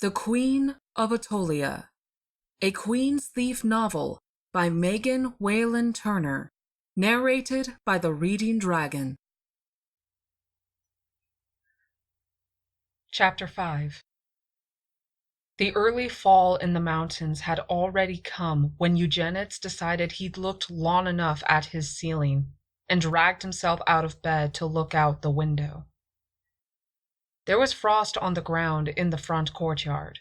The Queen of Attolia, a Queen's Thief novel by Megan Whalen Turner, narrated by the Reading Dragon. Chapter 5. The early fall in the mountains had already come when Eugenides decided he'd looked long enough at his ceiling and dragged himself out of bed to look out the window. There was frost on the ground in the front courtyard.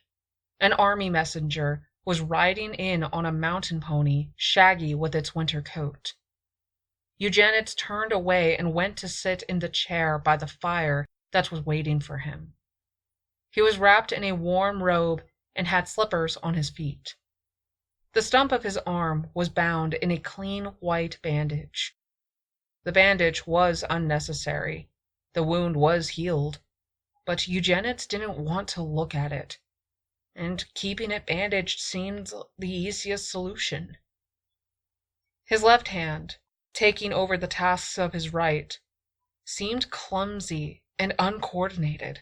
An army messenger was riding in on a mountain pony, shaggy with its winter coat. Eugenides turned away and went to sit in the chair by the fire that was waiting for him. He was wrapped in a warm robe and had slippers on his feet. The stump of his arm was bound in a clean white bandage. The bandage was unnecessary. The wound was healed, but Eugenides didn't want to look at it, and keeping it bandaged seemed the easiest solution. His left hand, taking over the tasks of his right, seemed clumsy and uncoordinated,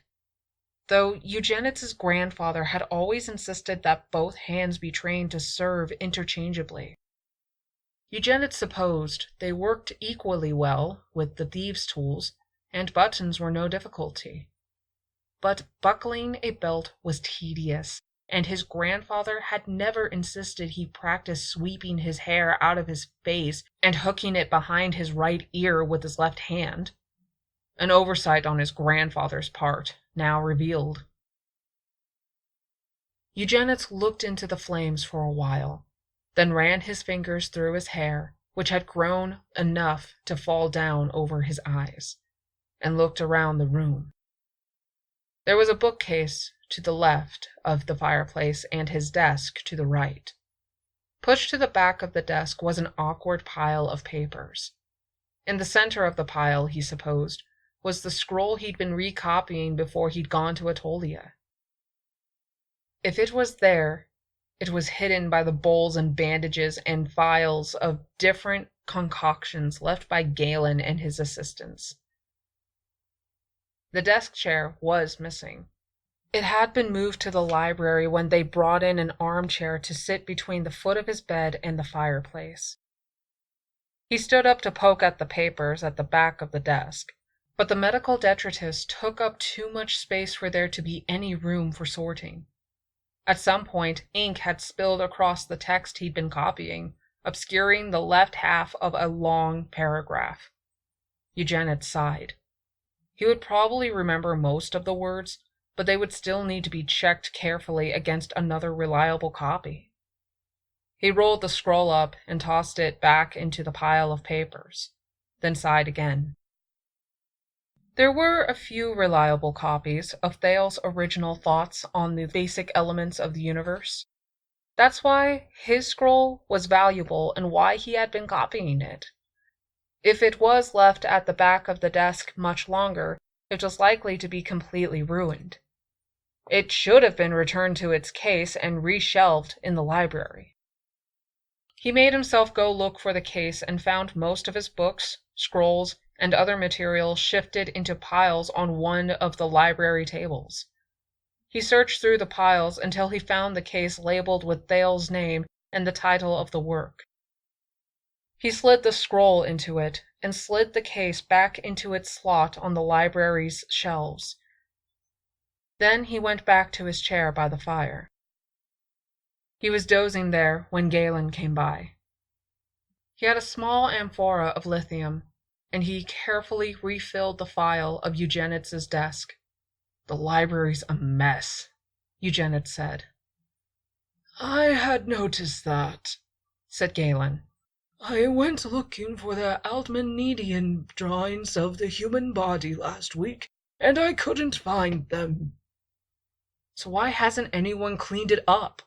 though Eugenides' grandfather had always insisted that both hands be trained to serve interchangeably. Eugenides supposed they worked equally well with the thieves' tools, and buttons were no difficulty. But buckling a belt was tedious, and his grandfather had never insisted he practice sweeping his hair out of his face and hooking it behind his right ear with his left hand. An oversight on his grandfather's part, now revealed. Eugenides looked into the flames for a while, then ran his fingers through his hair, which had grown enough to fall down over his eyes, and looked around the room. There was a bookcase to the left of the fireplace and his desk to the right. Pushed to the back of the desk was an awkward pile of papers. In the center of the pile, he supposed, was the scroll he'd been recopying before he'd gone to Attolia. If it was there, it was hidden by the bowls and bandages and vials of different concoctions left by Galen and his assistants. The desk chair was missing. It had been moved to the library when they brought in an armchair to sit between the foot of his bed and the fireplace. He stood up to poke at the papers at the back of the desk, but the medical detritus took up too much space for there to be any room for sorting. At some point, ink had spilled across the text he'd been copying, obscuring the left half of a long paragraph. Eugenides sighed. He would probably remember most of the words, but they would still need to be checked carefully against another reliable copy. He rolled the scroll up and tossed it back into the pile of papers, then sighed again. There were a few reliable copies of Thales' original thoughts on the basic elements of the universe. That's why his scroll was valuable and why he had been copying it. If it was left at the back of the desk much longer, it was likely to be completely ruined. It should have been returned to its case and reshelved in the library. He made himself go look for the case and found most of his books, scrolls, and other material shifted into piles on one of the library tables. He searched through the piles until he found the case labeled with Thales' name and the title of the work. He slid the scroll into it and slid the case back into its slot on the library's shelves. Then he went back to his chair by the fire. He was dozing there when Galen came by. He had a small amphora of lithium, and he carefully refilled the file of Eugenides' desk. "The library's a mess," Eugenides said. "I had noticed that," said Galen. "I went looking for the Altmanidian drawings of the human body last week, and I couldn't find them." "So why hasn't anyone cleaned it up?"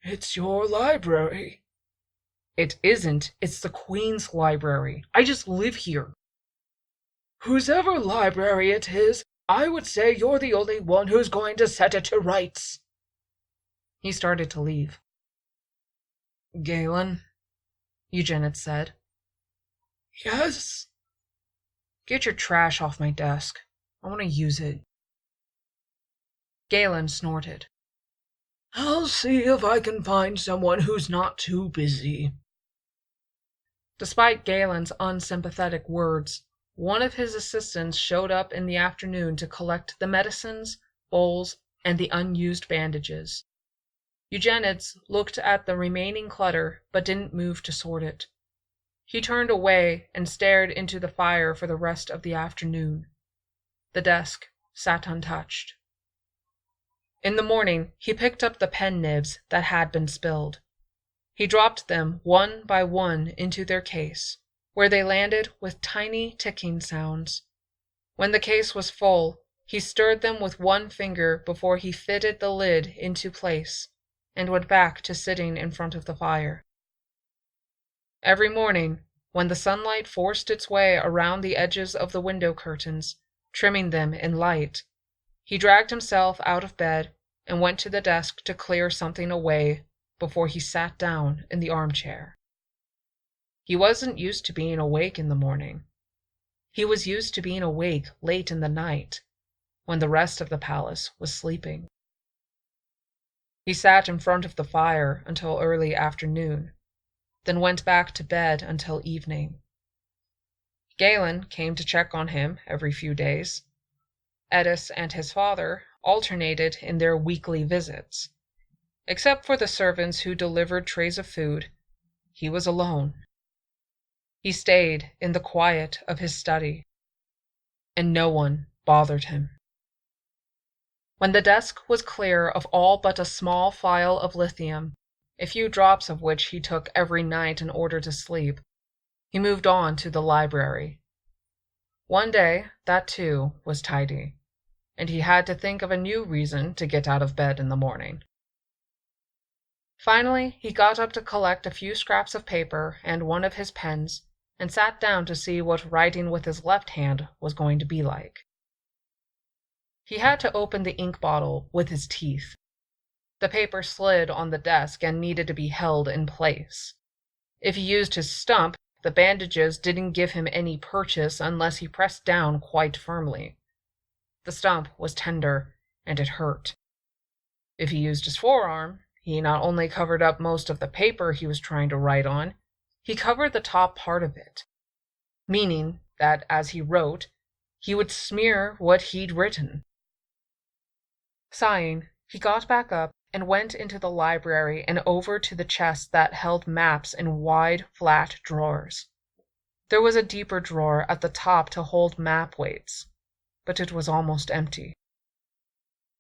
"It's your library." "It isn't. It's the Queen's library. I just live here." "Whosever library it is, I would say you're the only one who's going to set it to rights." He started to leave. "Galen," Eugenides said. "Yes?" "Get your trash off my desk. I want to use it." Galen snorted. I'll see if I can find someone who's not too busy." Despite Galen's unsympathetic words, one of his assistants showed up in the afternoon to collect the medicines, bowls, and the unused bandages. Eugenides looked at the remaining clutter but didn't move to sort it. He turned away and stared into the fire for the rest of the afternoon. The desk sat untouched. In the morning, he picked up the pen nibs that had been spilled. He dropped them one by one into their case, where they landed with tiny ticking sounds. When the case was full, he stirred them with one finger before he fitted the lid into place and went back to sitting in front of the fire. Every morning, when the sunlight forced its way around the edges of the window curtains, trimming them in light, he dragged himself out of bed and went to the desk to clear something away before he sat down in the armchair. He wasn't used to being awake in the morning. He was used to being awake late in the night, when the rest of the palace was sleeping. He sat in front of the fire until early afternoon, then went back to bed until evening. Galen came to check on him every few days. Edis and his father alternated in their weekly visits. Except for the servants who delivered trays of food, he was alone. He stayed in the quiet of his study, and no one bothered him. When the desk was clear of all but a small phial of lithium, a few drops of which he took every night in order to sleep, he moved on to the library. One day, that too was tidy, and he had to think of a new reason to get out of bed in the morning. Finally, he got up to collect a few scraps of paper and one of his pens, and sat down to see what writing with his left hand was going to be like. He had to open the ink bottle with his teeth. The paper slid on the desk and needed to be held in place. If he used his stump, the bandages didn't give him any purchase unless he pressed down quite firmly. The stump was tender, and it hurt. If he used his forearm, he not only covered up most of the paper he was trying to write on, he covered the top part of it, meaning that as he wrote, he would smear what he'd written. Sighing, he got back up and went into the library and over to the chest that held maps in wide, flat drawers. There was a deeper drawer at the top to hold map weights, but it was almost empty.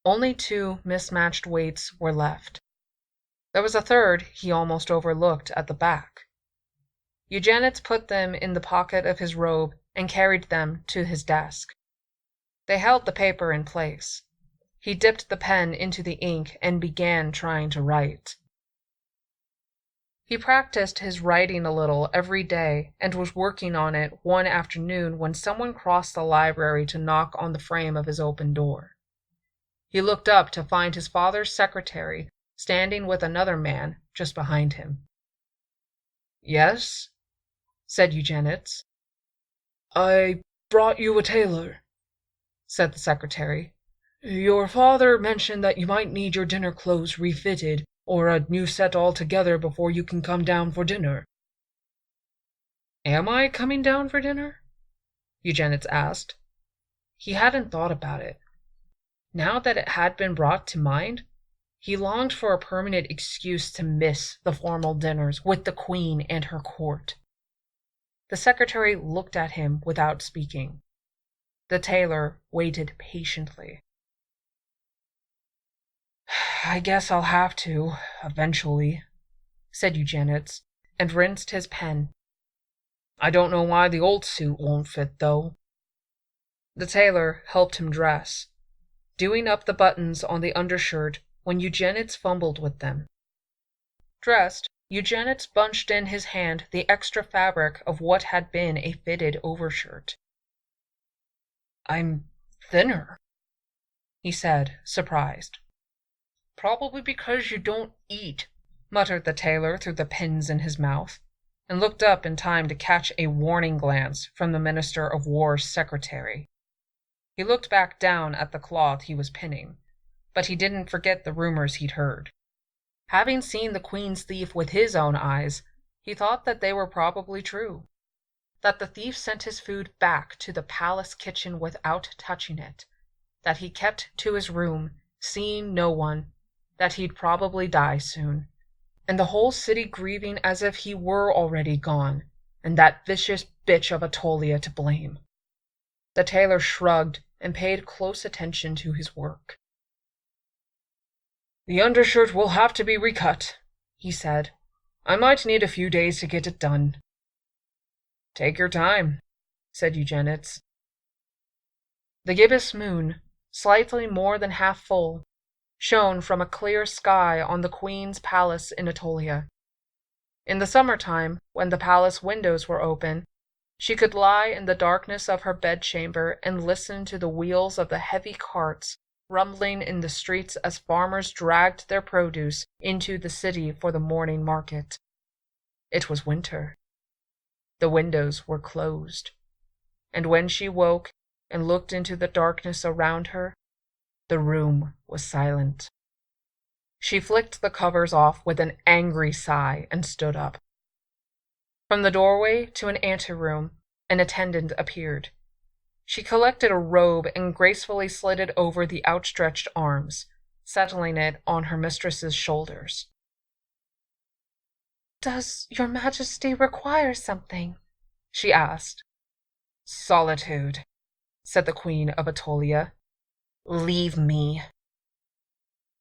Only 2 mismatched weights were left. There was a third he almost overlooked at the back. Eugenides put them in the pocket of his robe and carried them to his desk. They held the paper in place. He dipped the pen into the ink and began trying to write. He practiced his writing a little every day and was working on it one afternoon when someone crossed the library to knock on the frame of his open door. He looked up to find his father's secretary standing with another man just behind him. "Yes?" said Eugenides. "I brought you a tailor," said the secretary. "Your father mentioned that you might need your dinner clothes refitted or a new set altogether before you can come down for dinner." "Am I coming down for dinner?" Eugenides asked. He hadn't thought about it. Now that it had been brought to mind, he longed for a permanent excuse to miss the formal dinners with the Queen and her court. The secretary looked at him without speaking. The tailor waited patiently. "I guess I'll have to, eventually," said Eugenides, and rinsed his pen. "I don't know why the old suit won't fit, though." The tailor helped him dress, doing up the buttons on the undershirt when Eugenides fumbled with them. Dressed, Eugenides bunched in his hand the extra fabric of what had been a fitted overshirt. "I'm thinner," he said, surprised. "Probably because you don't eat," muttered the tailor through the pins in his mouth, and looked up in time to catch a warning glance from the Minister of War's secretary. He looked back down at the cloth he was pinning, but he didn't forget the rumors he'd heard. Having seen the queen's thief with his own eyes, he thought that they were probably true. That the thief sent his food back to the palace kitchen without touching it. That he kept to his room, seeing no one. That he'd probably die soon. And the whole city grieving as if he were already gone, and that vicious bitch of Attolia to blame. The tailor shrugged and paid close attention to his work. "The undershirt will have to be recut," he said. "I might need a few days to get it done." "Take your time," said Eugenides. The gibbous moon, slightly more than half full, shone from a clear sky on the queen's palace in Attolia. In the summertime, when the palace windows were open, she could lie in the darkness of her bedchamber and listen to the wheels of the heavy carts rumbling in the streets as farmers dragged their produce into the city for the morning market. It was winter. The windows were closed, and when she woke and looked into the darkness around her, the room was silent. She flicked the covers off with an angry sigh and stood up. From the doorway to an anteroom, an attendant appeared. She collected a robe and gracefully slid it over the outstretched arms, settling it on her mistress's shoulders. "Does your majesty require something?" she asked. "Solitude," said the Queen of Attolia. "Leave me."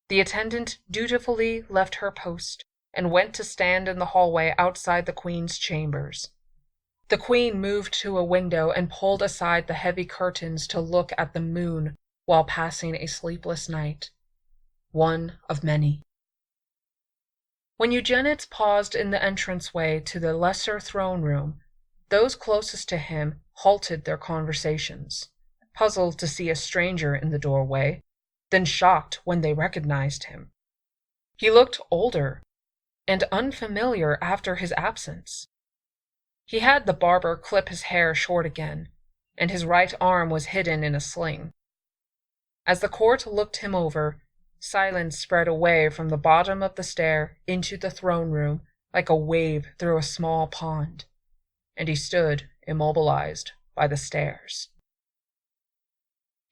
The attendant dutifully left her post and went to stand in the hallway outside the queen's chambers. The queen moved to a window and pulled aside the heavy curtains to look at the moon while passing a sleepless night. One of many. When Eugenides paused in the entranceway to the lesser throne room, those closest to him halted their conversations, puzzled to see a stranger in the doorway, then shocked when they recognized him. He looked older and unfamiliar after his absence. He had the barber clip his hair short again, and his right arm was hidden in a sling. As the court looked him over, silence spread away from the bottom of the stair into the throne room like a wave through a small pond, and he stood immobilized by the stairs.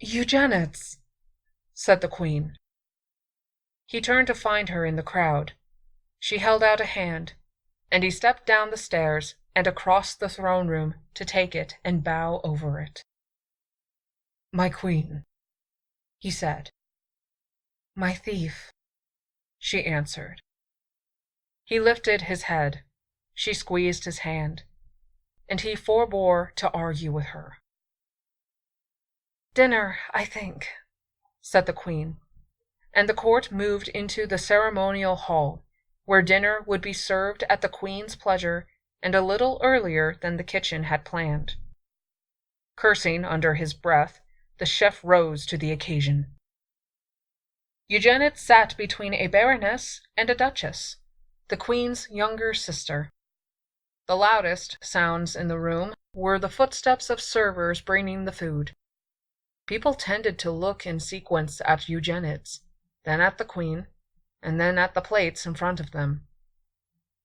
"Eugenides," said the queen. He turned to find her in the crowd. She held out a hand, and he stepped down the stairs and across the throne room to take it and bow over it. "My queen," he said. "My thief," she answered. He lifted his head. She squeezed his hand, and he forbore to argue with her. "Dinner, I think," said the queen, and the court moved into the ceremonial hall, where dinner would be served at the queen's pleasure and a little earlier than the kitchen had planned. Cursing under his breath, the chef rose to the occasion. Eugenides sat between a baroness and a duchess, the queen's younger sister. The loudest sounds in the room were the footsteps of servers bringing the food. People tended to look in sequence at Eugenides, then at the queen, and then at the plates in front of them.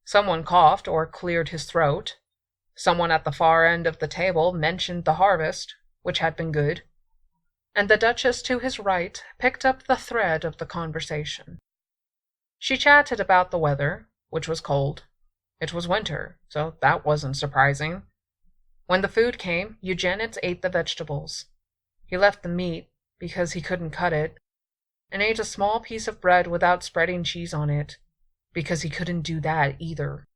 Someone coughed or cleared his throat. Someone at the far end of the table mentioned the harvest, which had been good, and the duchess to his right picked up the thread of the conversation. She chatted about the weather, which was cold. It was winter, so that wasn't surprising. When the food came, Eugenides ate the vegetables. He left the meat, because he couldn't cut it, and ate a small piece of bread without spreading cheese on it, because he couldn't do that either.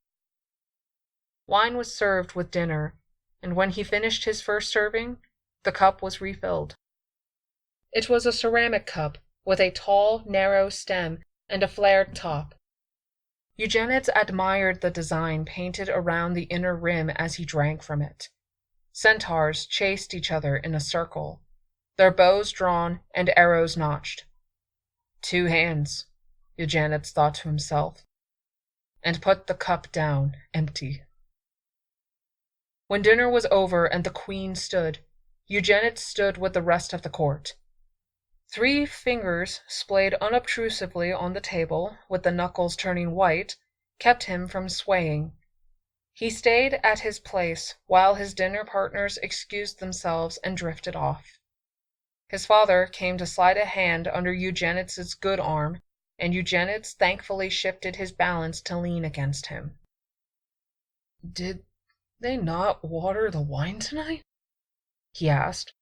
Wine was served with dinner, and when he finished his first serving, the cup was refilled. It was a ceramic cup with a tall, narrow stem and a flared top. Eugenides admired the design painted around the inner rim as he drank from it. Centaurs chased each other in a circle, their bows drawn and arrows notched. 2 hands, Eugenides thought to himself, and put the cup down empty. When dinner was over and the queen stood, Eugenides stood with the rest of the court. 3 fingers splayed unobtrusively on the table, with the knuckles turning white, kept him from swaying. He stayed at his place while his dinner partners excused themselves and drifted off. His father came to slide a hand under Eugenides' good arm, and Eugenides thankfully shifted his balance to lean against him. "Did they not water the wine tonight?" he asked.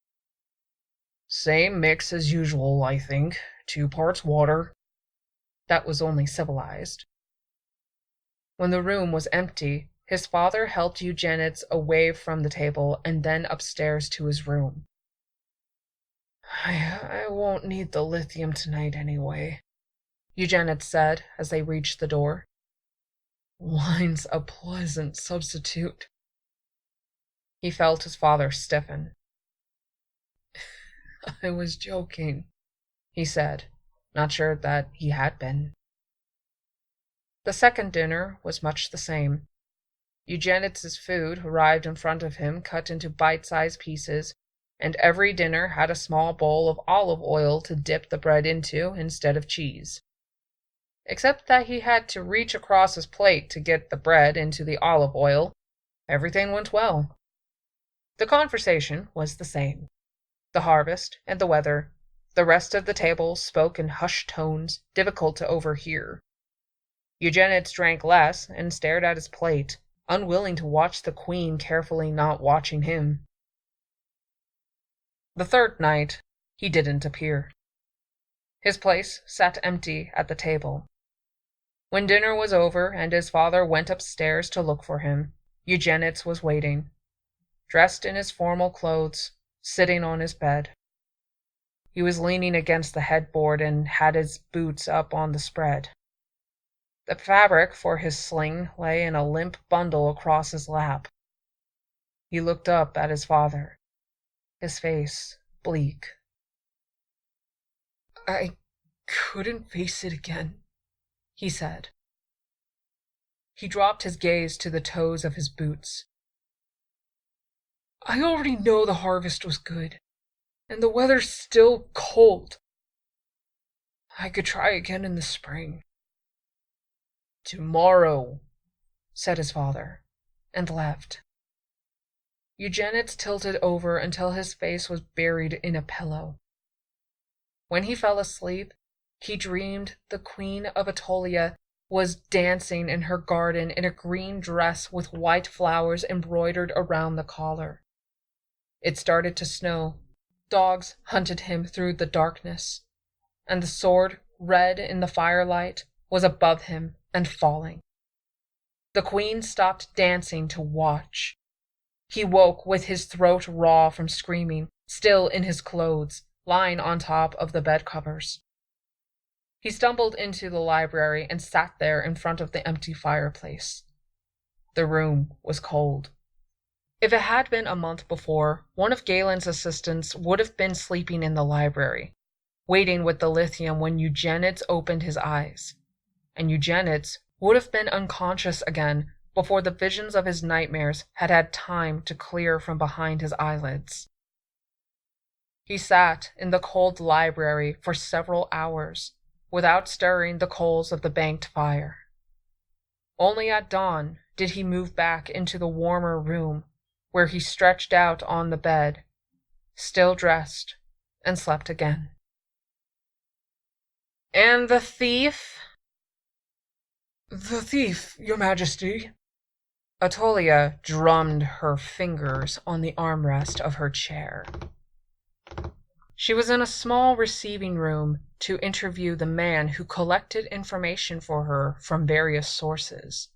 "Same mix as usual, I think. 2 parts water." That was only civilized. When the room was empty, his father helped Eugenides away from the table and then upstairs to his room. I won't need the lithium tonight anyway," Eugenides said as they reached the door. "Wine's a pleasant substitute." He felt his father stiffen. "I was joking," he said, not sure that he had been. The second dinner was much the same. Eugenides' food arrived in front of him cut into bite-sized pieces, and every dinner had a small bowl of olive oil to dip the bread into instead of cheese. Except that he had to reach across his plate to get the bread into the olive oil, everything went well. The conversation was the same. The harvest and the weather. The rest of the table spoke in hushed tones, difficult to overhear. Eugenides drank less and stared at his plate, unwilling to watch the queen carefully not watching him. The third night, he didn't appear. His place sat empty at the table. When dinner was over and his father went upstairs to look for him, Eugenides was waiting, dressed in his formal clothes, sitting on his bed. He was leaning against the headboard and had his boots up on the spread. The fabric for his sling lay in a limp bundle across his lap. He looked up at his father, his face bleak. "I couldn't face it again," he said. He dropped his gaze to the toes of his boots. "I already know the harvest was good, and the weather's still cold. I could try again in the spring." "Tomorrow," said his father, and left. Eugenides tilted over until his face was buried in a pillow. When he fell asleep, he dreamed the Queen of Attolia was dancing in her garden in a green dress with white flowers embroidered around the collar. It started to snow. Dogs hunted him through the darkness, and the sword, red in the firelight, was above him and falling. The queen stopped dancing to watch. He woke with his throat raw from screaming, still in his clothes, lying on top of the bed covers. He stumbled into the library and sat there in front of the empty fireplace. The room was cold. If it had been a month before, one of Galen's assistants would have been sleeping in the library, waiting with the lithium when Eugenides opened his eyes. And Eugenides would have been unconscious again before the visions of his nightmares had time to clear from behind his eyelids. He sat in the cold library for several hours, without stirring the coals of the banked fire. Only at dawn did he move back into the warmer room, where he stretched out on the bed, still dressed, and slept again. "And the thief?" "The thief, your majesty." Attolia drummed her fingers on the armrest of her chair. She was in a small receiving room to interview the man who collected information for her from various sources.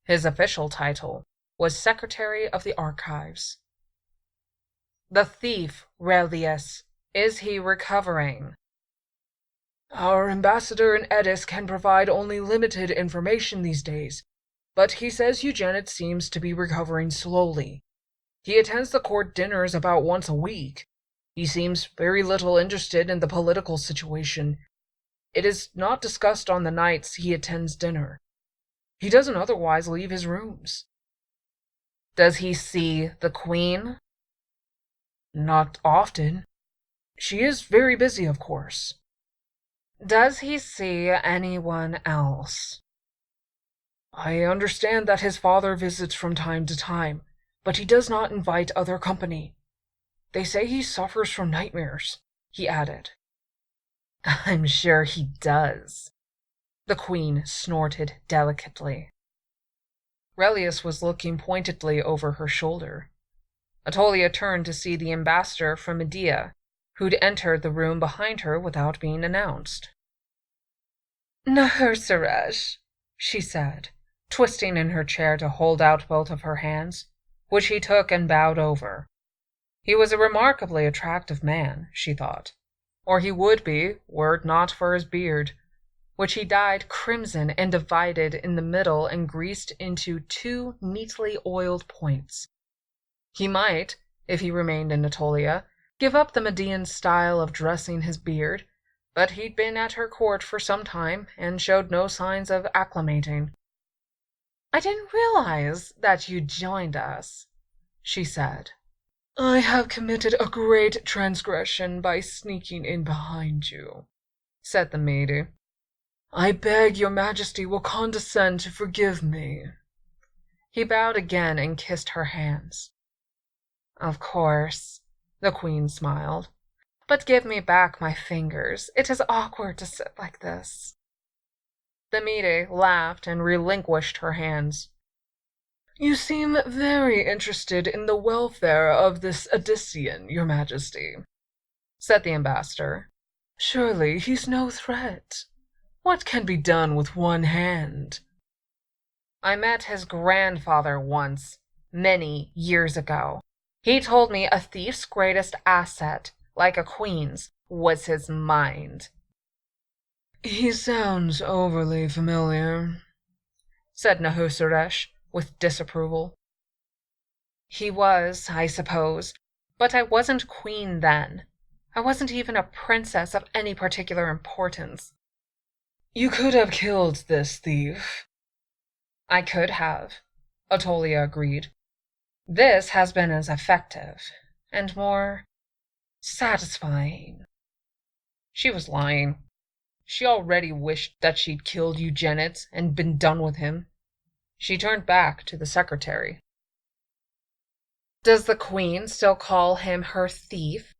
His official title was Secretary of the Archives. "The thief, Relius, is he recovering?" "Our ambassador in Eddis can provide only limited information these days, but he says Eugenides seems to be recovering slowly. He attends the court dinners about once a week. He seems very little interested in the political situation. It is not discussed on the nights he attends dinner. He doesn't otherwise leave his rooms." "Does he see the Queen?" "Not often. She is very busy, of course. Does he see anyone else? I understand that his father visits from time to time, but he does not invite other company. They say he suffers from nightmares, he added. I'm sure he does. The Queen snorted delicately. Relius was looking pointedly over her shoulder. Attolia turned to see the ambassador from Medea, who'd entered the room behind her without being announced. Nahursaresh, she said, twisting in her chair to hold out both of her hands, which he took and bowed over. He was a remarkably attractive man, she thought, or he would be, were it not for his beard, which he dyed crimson and divided in the middle and greased into 2 neatly oiled points. He might, if he remained in Attolia, give up the Median style of dressing his beard, but he'd been at her court for some time and showed no signs of acclimating. I didn't realize that you joined us, she said. I have committed a great transgression by sneaking in behind you, said the maid. I beg your majesty will condescend to forgive me. He bowed again and kissed her hands. Of course, the Queen smiled. But give me back my fingers. It is awkward to sit like this. The maid laughed and relinquished her hands. You seem very interested in the welfare of this Odyssean, your majesty, said the ambassador. Surely he's no threat. What can be done with one hand? I met his grandfather once, many years ago. He told me a thief's greatest asset, like a queen's, was his mind. He sounds overly familiar, said Nahusresh with disapproval. He was, I suppose, but I wasn't queen then. I wasn't even a princess of any particular importance. You could have killed this thief. I could have, Attolia agreed. This has been as effective, and more satisfying. She was lying. She already wished that she'd killed Eugenides and been done with him. She turned back to the secretary. Does the Queen still call him her thief?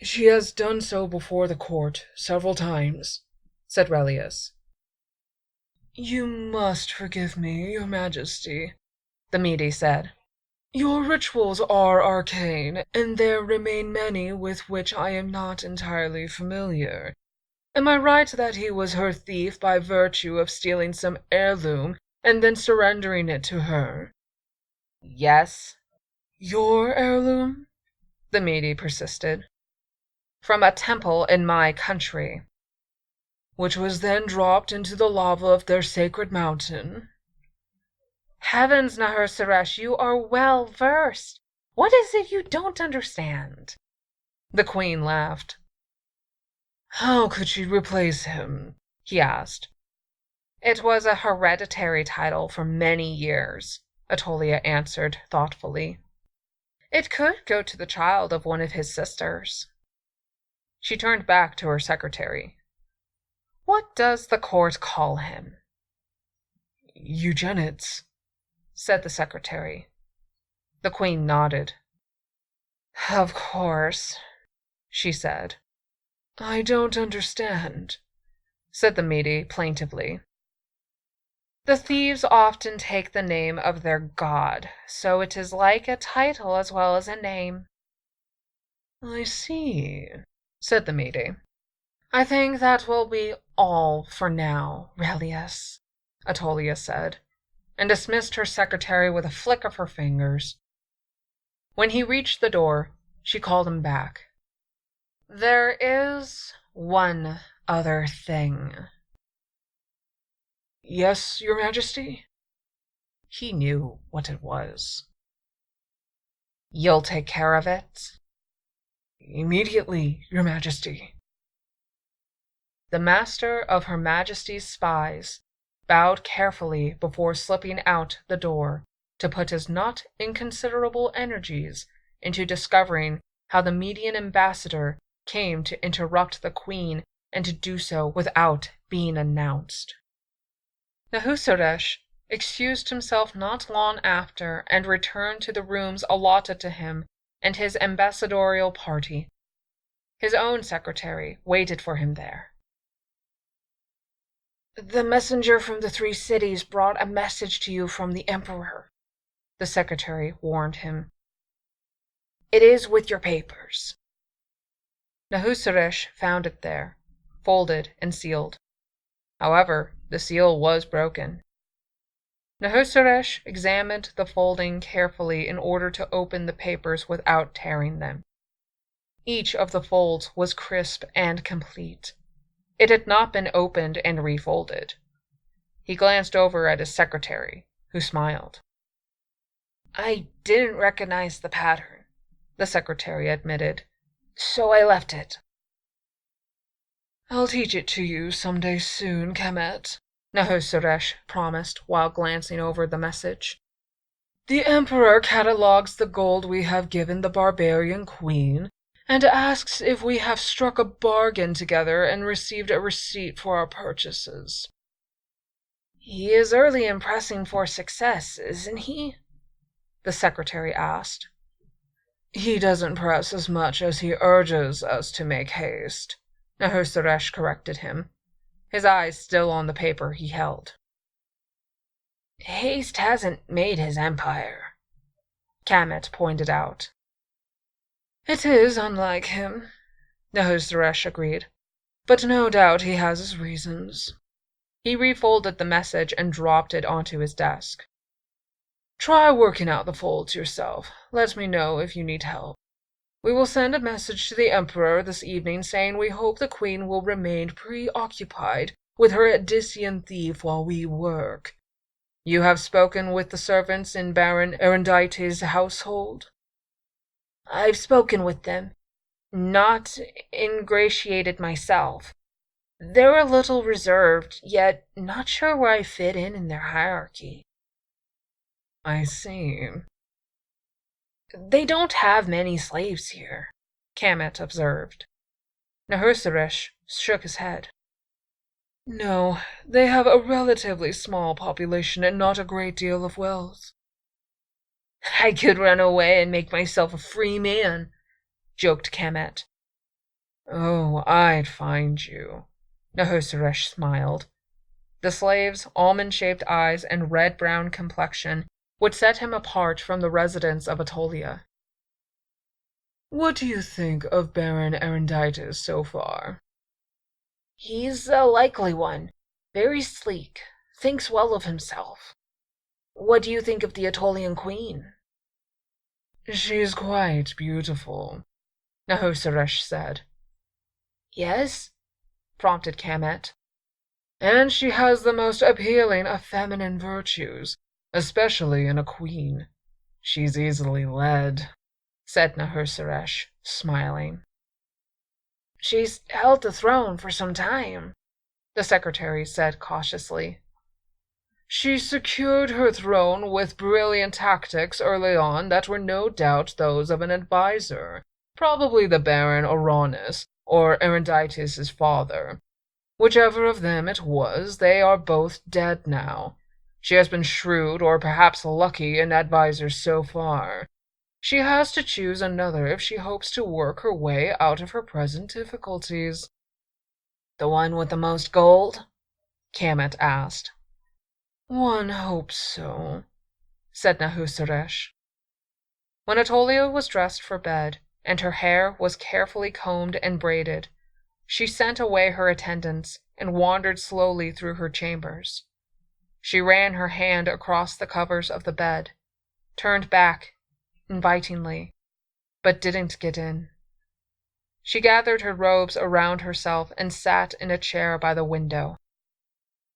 She has done so before the court several times, said Relius. You must forgive me, your majesty, the Mede said. Your rituals are arcane, and there remain many with which I am not entirely familiar. Am I right that he was her thief by virtue of stealing some heirloom and then surrendering it to her? Yes. Your heirloom? The Mede persisted. From a temple in my country. Which was then dropped into the lava of their sacred mountain. Heavens, Nahursaresh, you are well versed. What is it you don't understand? The Queen laughed. How could she replace him? He asked. It was a hereditary title for many years, Attolia answered thoughtfully. It could go to the child of one of his sisters. She turned back to her secretary. What does the court call him? Eugenides, said the secretary. The Queen nodded. Of course, she said. I don't understand, said the Mede plaintively. The thieves often take the name of their god, so it is like a title as well as a name. I see, said the Mede. I think that will be all for now, Relius, Attolia said, and dismissed her secretary with a flick of her fingers. When he reached the door, she called him back. There is one other thing. Yes, your majesty? He knew what it was. You'll take care of it? Immediately, your majesty. The master of Her Majesty's spies bowed carefully before slipping out the door to put his not inconsiderable energies into discovering how the Median ambassador came to interrupt the queen and to do so without being announced. Nahusaresh excused himself not long after and returned to the rooms allotted to him and his ambassadorial party. His own secretary waited for him there. "The messenger from the 3 cities brought a message to you from the emperor," the secretary warned him. "It is with your papers." Nahusaresh found it there, folded and sealed. However, the seal was broken. Nahusaresh examined the folding carefully in order to open the papers without tearing them. Each of the folds was crisp and complete. It had not been opened and refolded. He glanced over at his secretary, who smiled. "I didn't recognize the pattern," the secretary admitted, "so I left it." "I'll teach it to you some day soon, Kemet," Nahusaresh promised while glancing over the message. "The emperor catalogues the gold we have given the barbarian queen, and asks if we have struck a bargain together and received a receipt for our purchases." "He is early and pressing for success, isn't he?" the secretary asked. "He doesn't press as much as he urges us to make haste," Nahusaresh corrected him, his eyes still on the paper he held. "Haste hasn't made his empire," Kemet pointed out. "It is unlike him," Nahusaresh agreed, "but no doubt he has his reasons." He refolded the message and dropped it onto his desk. "Try working out the folds yourself. Let me know if you need help. We will send a message to the emperor this evening saying we hope the queen will remain preoccupied with her Odyssean thief while we work. You have spoken with the servants in Baron Erudites' household?" "I've spoken with them, not ingratiated myself. They're a little reserved, yet not sure where I fit in their hierarchy." "I see." "They don't have many slaves here," Kemet observed. Nahusaresh shook his head. "No, they have a relatively small population and not a great deal of wealth." "I could run away and make myself a free man," joked Kemet. "Oh, I'd find you," Nahusaresh smiled. The slave's almond-shaped eyes and red-brown complexion would set him apart from the residents of Attolia. "What do you think of Baron Erudites so far?" "He's a likely one, very sleek, thinks well of himself. What do you think of the Attolian queen?" "She's quite beautiful," Nahusaresh said. "Yes?" prompted Kemet. "And she has the most appealing of feminine virtues, especially in a queen. She's easily led," said Nahusaresh, smiling. "She's held the throne for some time," the secretary said cautiously. "She secured her throne with brilliant tactics early on that were no doubt those of an advisor, probably the Baron Oronus, or Erudites' father. Whichever of them it was, they are both dead now. She has been shrewd or perhaps lucky in advisors so far. She has to choose another if she hopes to work her way out of her present difficulties." "The one with the most gold?" Kemet asked. "One hopes so," said Nahusaresh. When Attolia was dressed for bed, and her hair was carefully combed and braided, she sent away her attendants and wandered slowly through her chambers. She ran her hand across the covers of the bed, turned back invitingly, but didn't get in. She gathered her robes around herself and sat in a chair by the window,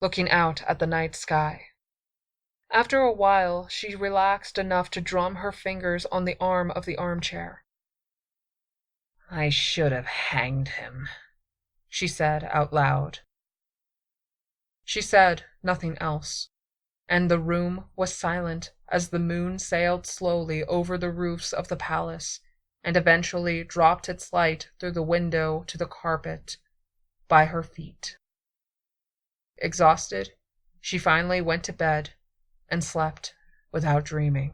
looking out at the night sky. After a while, she relaxed enough to drum her fingers on the arm of the armchair. "I should have hanged him," she said out loud. She said nothing else, and the room was silent as the moon sailed slowly over the roofs of the palace and eventually dropped its light through the window to the carpet by her feet. Exhausted, she finally went to bed and slept without dreaming.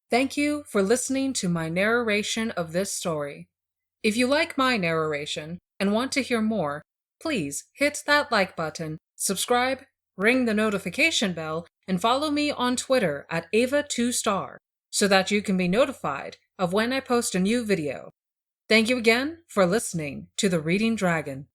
Thank you for listening to my narration of this story. If you like my narration and want to hear more, please hit that like button, subscribe, ring the notification bell, and follow me on Twitter at Ava2star so that you can be notified of when I post a new video. Thank you again for listening to The Reading Dragon.